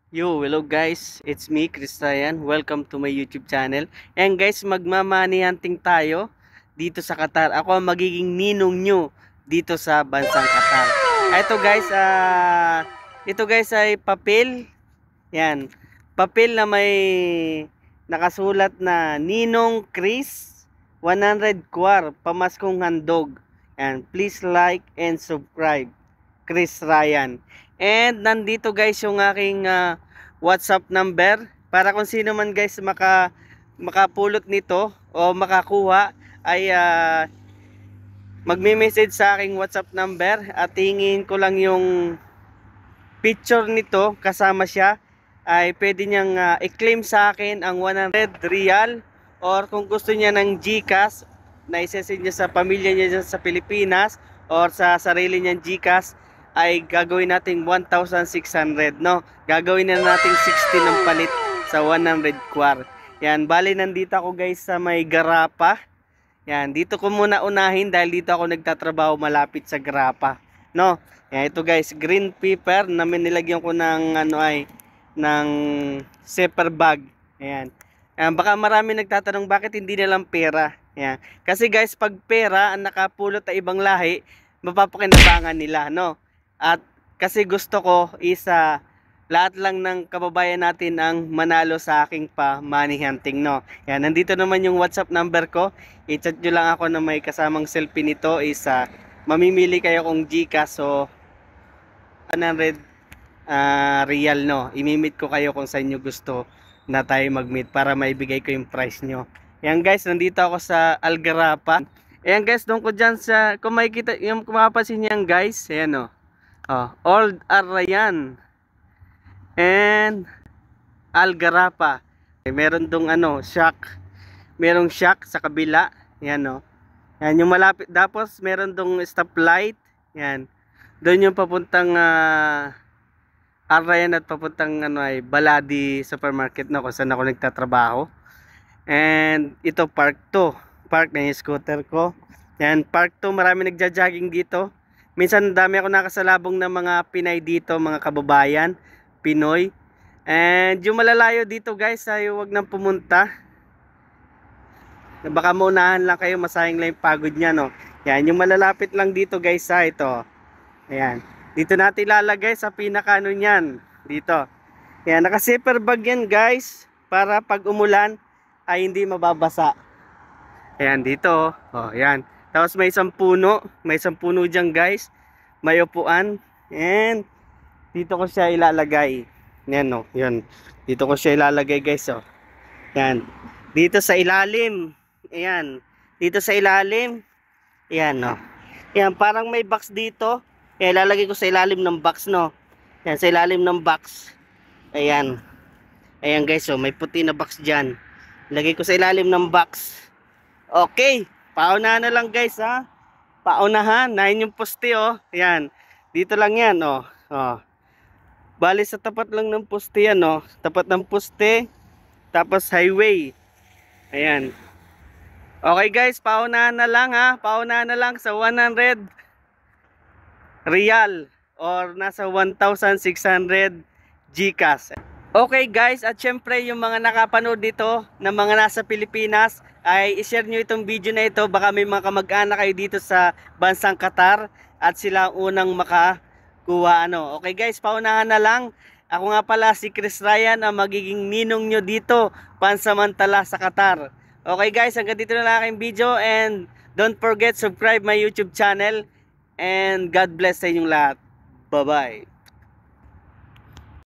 Yo, hello guys. It's me, Chris Ryan. Welcome to my YouTube channel. And guys, magma-money hunting tayo dito sa Qatar. Ako ang magiging ninong nyo dito sa bansang Qatar. Ito guys ay papel. Yan. Papel na may nakasulat na Ninong Chris 100 kwar pamaskong handog. And please like and subscribe. Chris Ryan. And nandito guys yung aking WhatsApp number para kung sino man guys makapulot nito o makakuha ay magme-message sa aking WhatsApp number at tingin ko lang yung picture nito kasama siya ay pwede niyang i-claim sa akin ang 100 real or kung gusto niya ng GCash na isesend niya sa pamilya niya dyan sa Pilipinas or sa sarili niyang GCash ay gagawin nating 1,600 no. Gagawin na nating 60 ng palit sa 100 kwar. Yan, bali nandito ako guys sa may Garapa. Yan, dito ko muna unahin dahil dito ako nagtatrabaho malapit sa Garapa, no. Yan, ito guys, green pepper na nilagyan ko ng ng zipper bag. Ayan. Baka marami nagtatanong bakit hindi nilang pera. Ayan. Kasi guys, pag pera ang nakapulot na ibang lahi, mapapakinabangan nila, no. At kasi gusto ko isa lahat lang ng kababayan natin ang manalo sa aking pa money hunting, no. Yan, nandito naman yung WhatsApp number ko. I-chat nyo lang ako na may kasamang selfie nito is mamimili kayo kung GCash so 100 real, no. Imimit ko kayo kung saan nyo gusto na tayo mag-meet para maibigay ko yung price nyo. Yan guys, nandito ako sa Algarapa. Ayan guys, doon ko dyan sa, kung makikita, yung kumapasin yan guys, ayan o. Old Arayan and Algarapa. Meron dong shack. Merong shack sa kabila. Yan o. Yan yung malapit. Tapos meron dong stoplight. Yan. Doon yung papuntang Arayan at papuntang Baladi Supermarket na kung saan ako nagtatrabaho. And ito park to. Park na yung scooter ko. Yan, park to. Marami nagja-jogging dito. Minsan dami ako nakasalabong ng mga Pinay dito, mga kababayan, Pinoy. And yung malalayo dito guys, ay huwag nang pumunta. Baka maunahan lang kayo, masayang lang yung pagod niya, no. Yan, yung malalapit lang dito guys, ito. Ayan. Dito natin ilalagay sa pinakano niyan. Dito. Ayan, naka-zipper bag yan guys, para pag umulan ay hindi mababasa. Ayan, dito. Ayan. Tapos may isang puno dyan guys. May upuan. And dito ko siya ilalagay. Yan o, yun. Dito ko siya ilalagay guys o. Yan. Dito sa ilalim. Ayan. Dito sa ilalim. Ayan o. Ayan, parang may box dito. Ayan, ilalagay ko sa ilalim ng box, no. Ayan, sa ilalim ng box. Ayan. Ayan guys o, may puti na box dyan. Ilagay ko sa ilalim ng box. Okay. Paunahan na lang guys ha. Paunahan. Nahin yung poste oh. Ayan. Dito lang yan oh. Bali sa tapat lang ng poste yan oh. Tapat ng poste. Tapos highway. Ayan. Okay guys. Paunahan na lang ha. Paunahan na lang sa 100 real. Or nasa 1,600 GCash. Okay guys. At syempre yung mga nakapanood dito na mga nasa Pilipinas, ay i-share nyo itong video na ito. Baka may mga kamag-anak kayo dito sa bansang Qatar at sila unang makakuha Okay guys, paunahan na lang. Ako nga pala si Chris Ryan ang magiging ninong nyo dito pansamantala sa Qatar. Okay guys, hanggang dito na lang aking video and don't forget subscribe my YouTube channel and God bless sa inyong lahat. Bye bye.